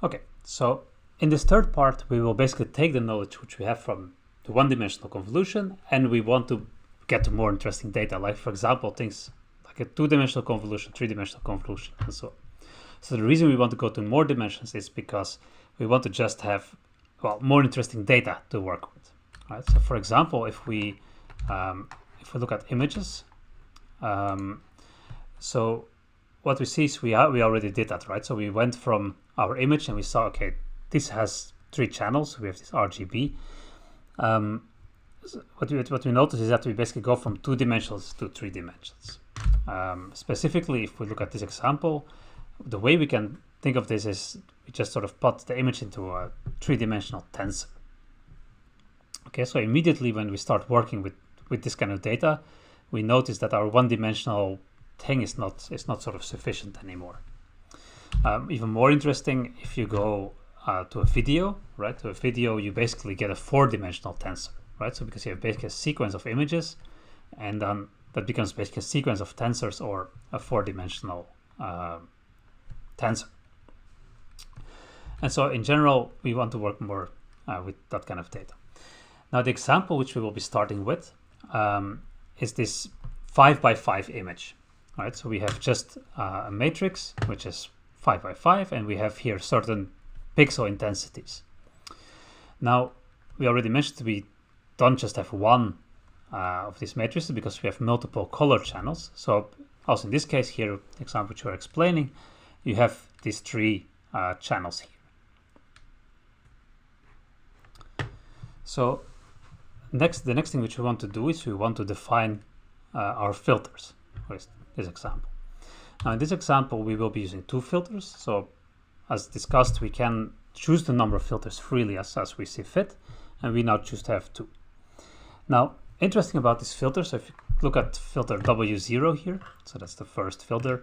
Okay, so in this third part, we will basically take the knowledge which we have from the one-dimensional convolution, and we want to get to more interesting data, like, for example, things like a two-dimensional convolution, three-dimensional convolution, and so on. So the reason we want to go to more dimensions is because we want to just have, well, more interesting data to work with. Right? So, for example, if we look at images, so what we see is we already did that, right? So we went from our image and we saw, okay, this has 3 channels. We have this RGB. What we notice is that we basically go from 2 dimensions to 3 dimensions. Specifically, if we look at this example, the way we can think of this is we just sort of put the image into a 3-dimensional tensor. Okay, so immediately when we start working with this kind of data, we notice that our one-dimensional thing is not sort of sufficient anymore. Even more interesting, if you go to a video, right? To a video, you basically get a 4-dimensional tensor, right? So because you have basically a sequence of images, and then that becomes basically a sequence of tensors or a 4-dimensional tensor. And so in general, we want to work more with that kind of data. Now, the example which we will be starting with is this 5x5 image. Right, so we have just a matrix which is 5x5, and we have here certain pixel intensities. Now, we already mentioned we don't just have one of these matrices because we have multiple color channels. So also in this case here, the example which we're explaining, you have these 3 channels here. So the next thing which we want to do is we want to define our filters for this example. Now in this example, we will be using 2 filters. So as discussed, we can choose the number of filters freely as we see fit, and we now choose to have 2. Now, interesting about this filter, so if you look at filter W0 here, so that's the first filter,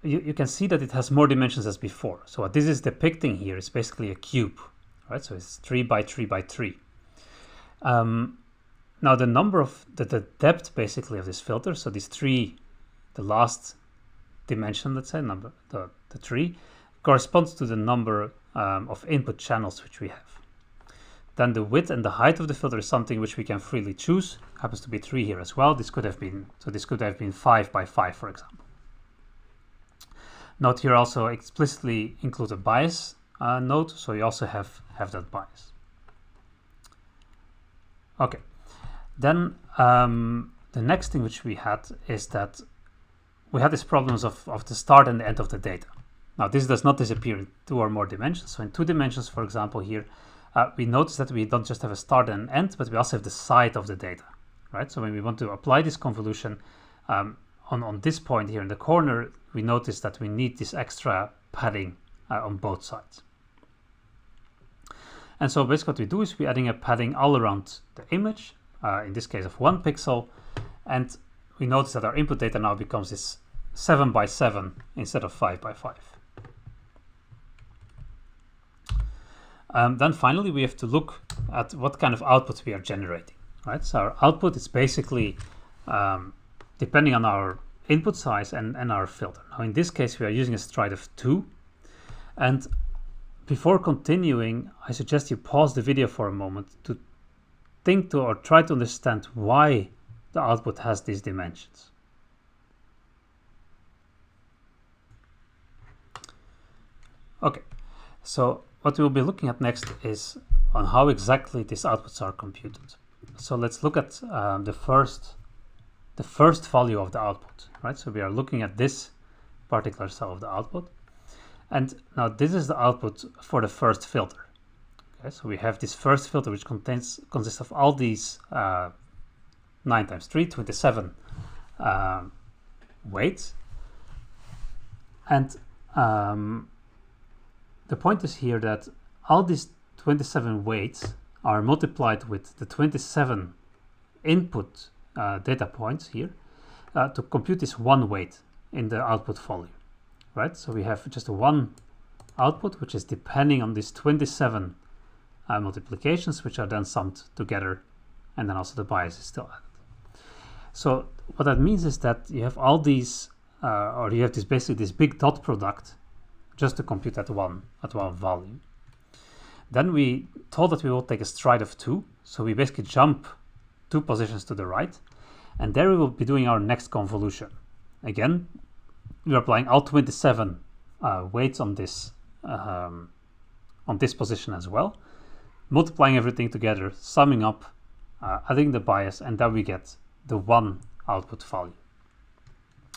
you can see that it has more dimensions as before. So what this is depicting here is basically a cube, right? So it's 3 by 3 by 3. Now the number of the depth basically of this filter, so these 3, the last dimension, let's say, number the 3, corresponds to the number of input channels which we have. Then the width and the height of the filter is something which we can freely choose. Happens to be 3 here as well. This could have been 5 by 5, for example. Note here also explicitly include a bias node, so you also have that bias. Okay. Then the next thing which we had is that we had these problems of the start and the end of the data. Now this does not disappear in 2 or more dimensions. So in 2 dimensions, for example, here, we notice that we don't just have a start and an end, but we also have the side of the data, right? So when we want to apply this convolution on this point here in the corner, we notice that we need this extra padding on both sides. And so basically what we do is we're adding a padding all around the image, in this case of 1 pixel, and we notice that our input data now becomes this 7 by 7 instead of 5 by 5. Then finally we have to look at what kind of output we are generating, right? So our output is basically depending on our input size and our filter. Now in this case we are using a stride of 2, and before continuing, I suggest you pause the video for a moment to think to or try to understand why the output has these dimensions. Okay, so what we will be looking at next is on how exactly these outputs are computed. So let's look at the first value of the output, right? So we are looking at this particular cell of the output, and now this is the output for the first filter. Okay, so we have this first filter which consists of all these 9 times 3, 27 weights, and the point is here that all these 27 weights are multiplied with the 27 input data points here to compute this one weight in the output volume, right? So we have just one output which is depending on these 27 multiplications, which are then summed together, and then also the bias is still added. So what that means is that you have all these, or you have this basically this big dot product just to compute at one value. Then we told that we will take a stride of 2, so we basically jump 2 positions to the right, and there we will be doing our next convolution. Again, we're applying all 27 weights on this position as well, multiplying everything together, summing up, adding the bias, and then we get the 1 output value.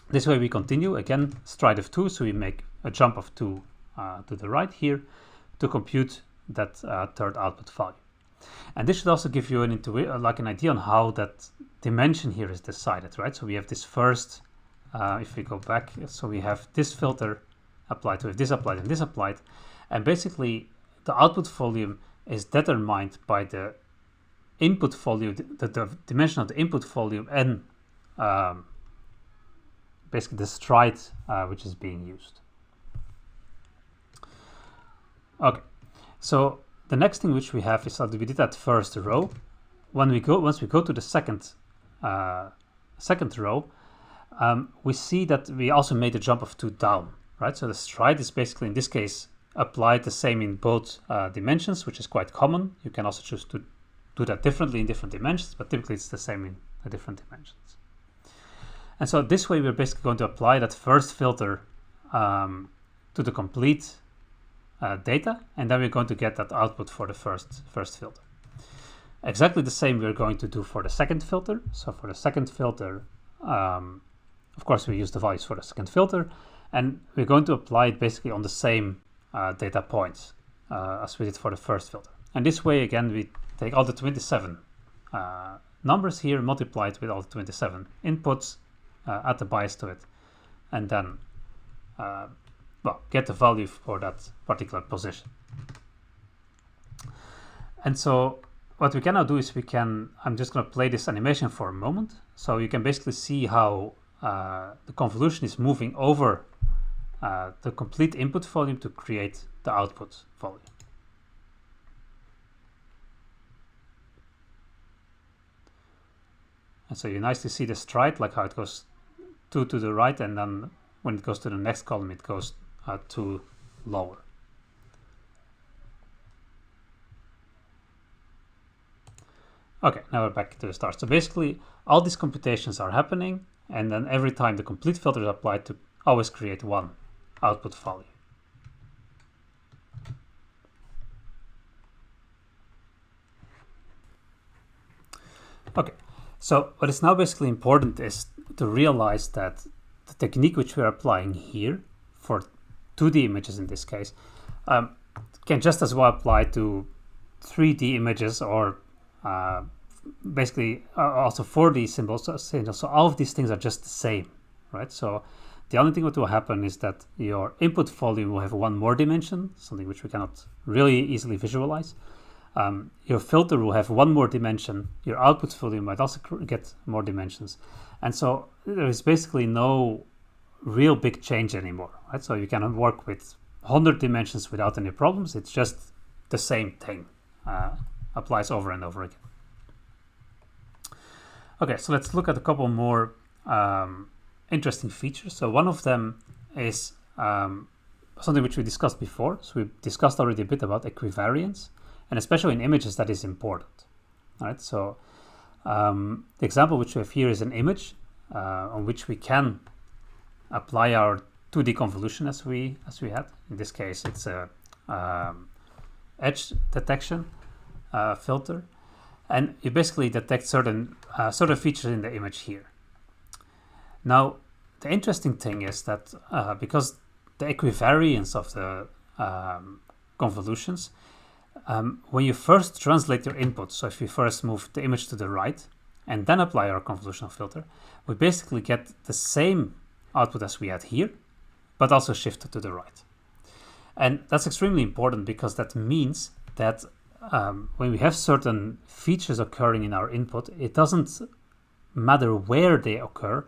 This way we continue, again, stride of 2, so we make a jump of 2 to the right here to compute that third output value. And this should also give you an idea on how that dimension here is decided, right? So we have this first, if we go back, so we have this filter applied to it, this applied and this applied, and basically the output volume is determined by the input volume, the dimension of the input volume, and basically the stride which is being used. Okay, so the next thing which we have is that we did that first row. Once we go to the second row, we see that we also made a jump of 2 down, right? So the stride is basically, in this case, applied the same in both dimensions, which is quite common. You can also choose to do that differently in different dimensions, but typically it's the same in the different dimensions. And so this way we're basically going to apply that first filter to the complete data, and then we're going to get that output for the first filter. Exactly the same we're going to do for the second filter. So for the second filter, of course we use the values for the second filter, and we're going to apply it basically on the same data points as we did for the first filter. And this way, again, we take all the 27 numbers here, multiply it with all the 27 inputs, add the bias to it, and then get the value for that particular position. And so what we can now do is I'm just going to play this animation for a moment, so you can basically see how the convolution is moving over the complete input volume to create the output volume. And so you nicely see the stride, like how it goes 2 to the right, and then when it goes to the next column, it goes 2 lower. Okay, now we're back to the start. So basically, all these computations are happening, and then every time the complete filter is applied to always create 1 output value. Okay, so what is now basically important is to realize that the technique which we're applying here for 2D images in this case can just as well apply to 3D images or basically also 4D symbols. So all of these things are just the same, right? So the only thing that will happen is that your input volume will have 1 more dimension, something which we cannot really easily visualize. Your filter will have 1 more dimension. Your output volume might also get more dimensions. And so there is basically no real big change anymore, right? So you can work with 100 dimensions without any problems. It's just the same thing, applies over and over again. Okay, so let's look at a couple more interesting features. So one of them is something which we discussed before. So we discussed already a bit about equivariance, and especially in images that is important. All right, so the example which we have here is an image on which we can apply our 2D convolution as we had. In this case, it's a edge detection filter, and you basically detect certain features in the image here. Now, the interesting thing is that because the equivariance of the convolutions, when you first translate your input, so if we first move the image to the right and then apply our convolutional filter, we basically get the same output as we had here, but also shifted to the right. And that's extremely important because that means that when we have certain features occurring in our input, it doesn't matter where they occur,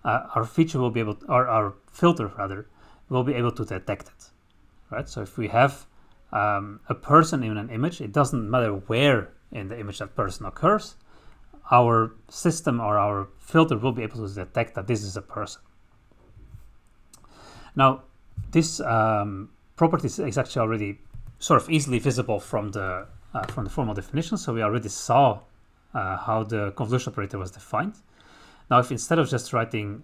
our filter rather will be able to detect it, right? So if we have a person in an image, it doesn't matter where in the image that person occurs, our system or our filter will be able to detect that this is a person. Now, this property is actually already sort of easily visible from the formal definition. So we already saw how the convolutional operator was defined. Now, if instead of just writing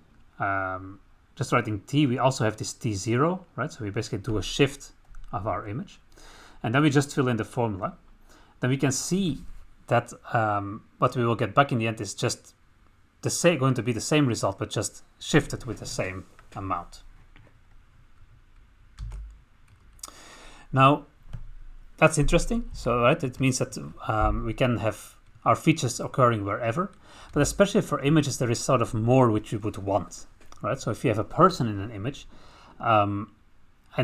t, we also have this t0, right? So we basically do a shift of our image, and then we just fill in the formula. Then we can see that what we will get back in the end is just going to be the same result, but just shifted with the same amount. Now, that's interesting. So, right, it means that we can have our features occurring wherever, but especially for images, there is sort of more which we would want, right? So if you have a person in an image, and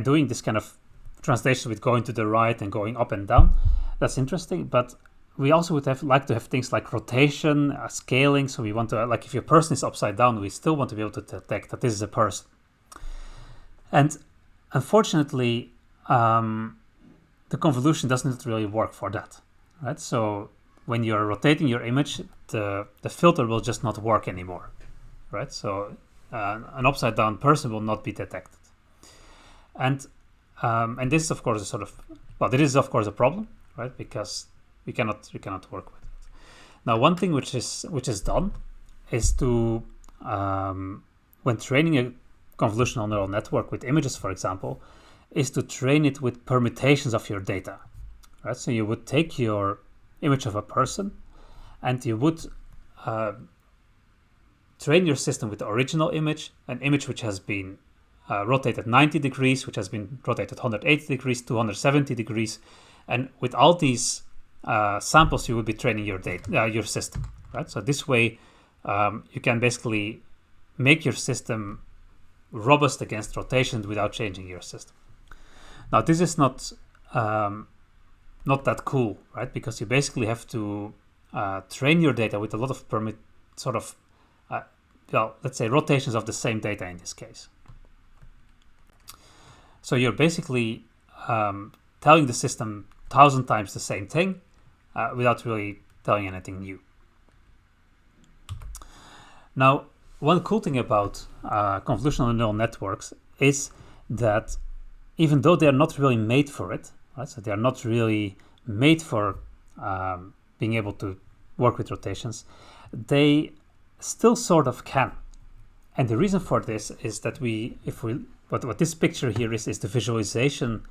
doing this kind of translation with going to the right and going up and down, that's interesting. But we also would like to have things like rotation, scaling. So we want to, like, if your person is upside down, we still want to be able to detect that this is a person. And unfortunately, the convolution doesn't really work for that, right? So when you're rotating your image, the filter will just not work anymore, right? So an upside down person will not be detected. And this is of course a sort of, well, this is of course a problem, right? Because we cannot work with it. Now, one thing which is done is to when training a convolutional neural network with images, for example, is to train it with permutations of your data, right? So you would take your image of a person and you would train your system with the original image, an image which has been rotated 90 degrees, which has been rotated 180 degrees, 270 degrees, and with all these samples, you would be training your system, right? So this way, you can basically make your system robust against rotations without changing your system. Now, this is not that cool, right? Because you basically have to train your data with a lot of let's say rotations of the same data in this case. So you're basically telling the system 1,000 times the same thing without really telling anything new. Now, one cool thing about convolutional neural networks is that even though they are not really made for it, right? So they are not really made for being able to work with rotations, they still sort of can. And the reason for this is that what this picture here is the visualization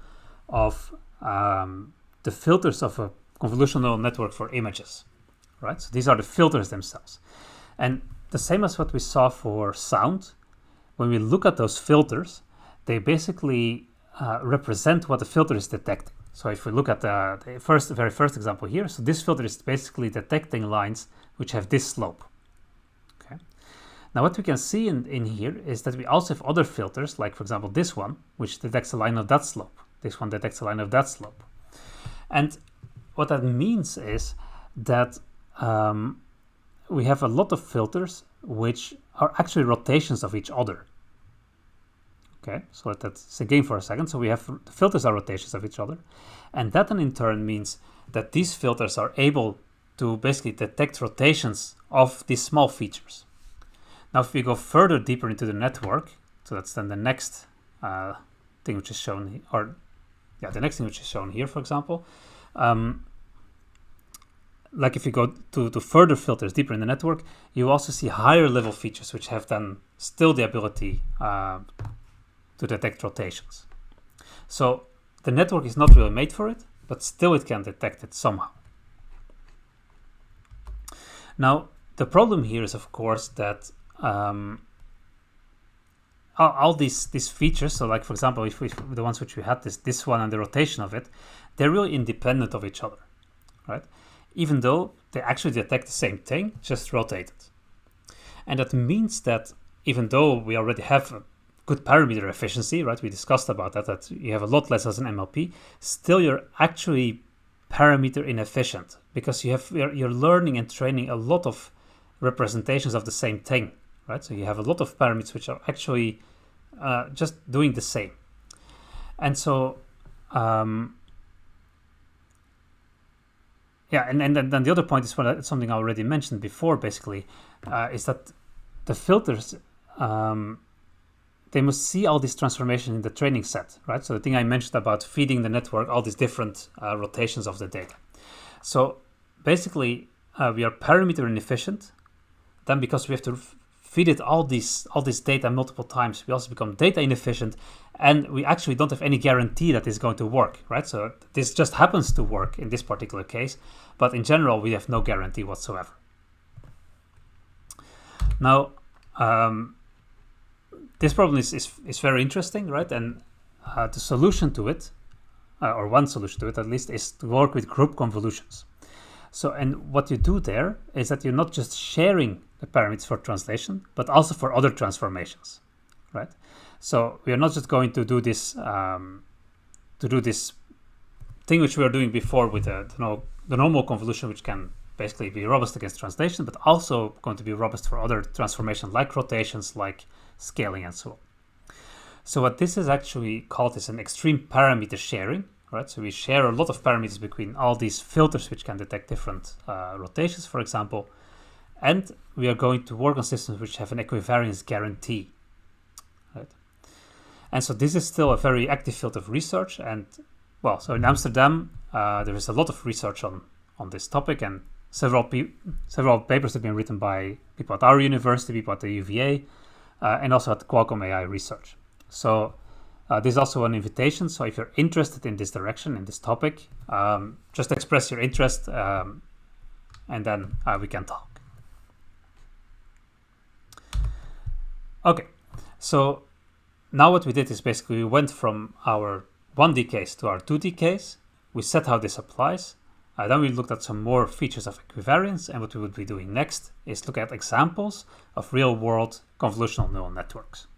of the filters of a convolutional neural network for images, right? So these are the filters themselves. And the same as what we saw for sound, when we look at those filters, they basically represent what the filter is detecting. So if we look at the very first example here, so this filter is basically detecting lines which have this slope. Okay. Now what we can see in here is that we also have other filters, like for example this one, which detects a line of that slope. This one detects a line of that slope. And what that means is that we have a lot of filters which are actually rotations of each other. Okay, so let that sink in for a second. So we have the filters are rotations of each other. And that then in turn means that these filters are able to basically detect rotations of these small features. Now, if we go further deeper into the network, so that's then the next thing which is shown, the next thing which is shown here, for example. Like if you go to further filters deeper in the network, you also see higher level features which have then still the ability to detect rotations. So the network is not really made for it, but still it can detect it somehow. Now, the problem here is, of course, that all these features, so like for example, if the ones which we had, this one and the rotation of it, they're really independent of each other, right? Even though they actually detect the same thing, just rotated. And that means that even though we already have a good parameter efficiency, right? We discussed about that you have a lot less as an MLP, still you're actually parameter inefficient because you're learning and training a lot of representations of the same thing, right? So you have a lot of parameters which are actually just doing the same. And so, and then the other point is something I already mentioned before, basically, is that the filters, they must see all these transformations in the training set, right? So the thing I mentioned about feeding the network, all these different rotations of the data. So basically, we are parameter inefficient. Then because we have to feed it all this data multiple times, we also become data inefficient, and we actually don't have any guarantee that it's going to work, right? So this just happens to work in this particular case, but in general, we have no guarantee whatsoever. Now, this problem is very interesting, right? And the solution to it, or one solution to it at least, is to work with group convolutions. So, and what you do there is that you're not just sharing the parameters for translation, but also for other transformations, right? So we are not just going to do this thing which we were doing before with the normal convolution, which can basically be robust against translation, but also going to be robust for other transformations like rotations, like scaling, and so on. So what this is actually called is an extreme parameter sharing, right? So we share a lot of parameters between all these filters which can detect different rotations, for example, and we are going to work on systems which have an equivariance guarantee, right? And so this is still a very active field of research, and well, so in Amsterdam there is a lot of research on this topic, and several papers have been written by people at our university, people at the UVA, and also at Qualcomm AI Research. So this is also an invitation. So if you're interested in this direction, in this topic, just express your interest, and then we can talk. Okay, so now what we did is basically we went from our 1D case to our 2D case. We set how this applies. Then we looked at some more features of equivariance, and what we would be doing next is look at examples of real-world convolutional neural networks.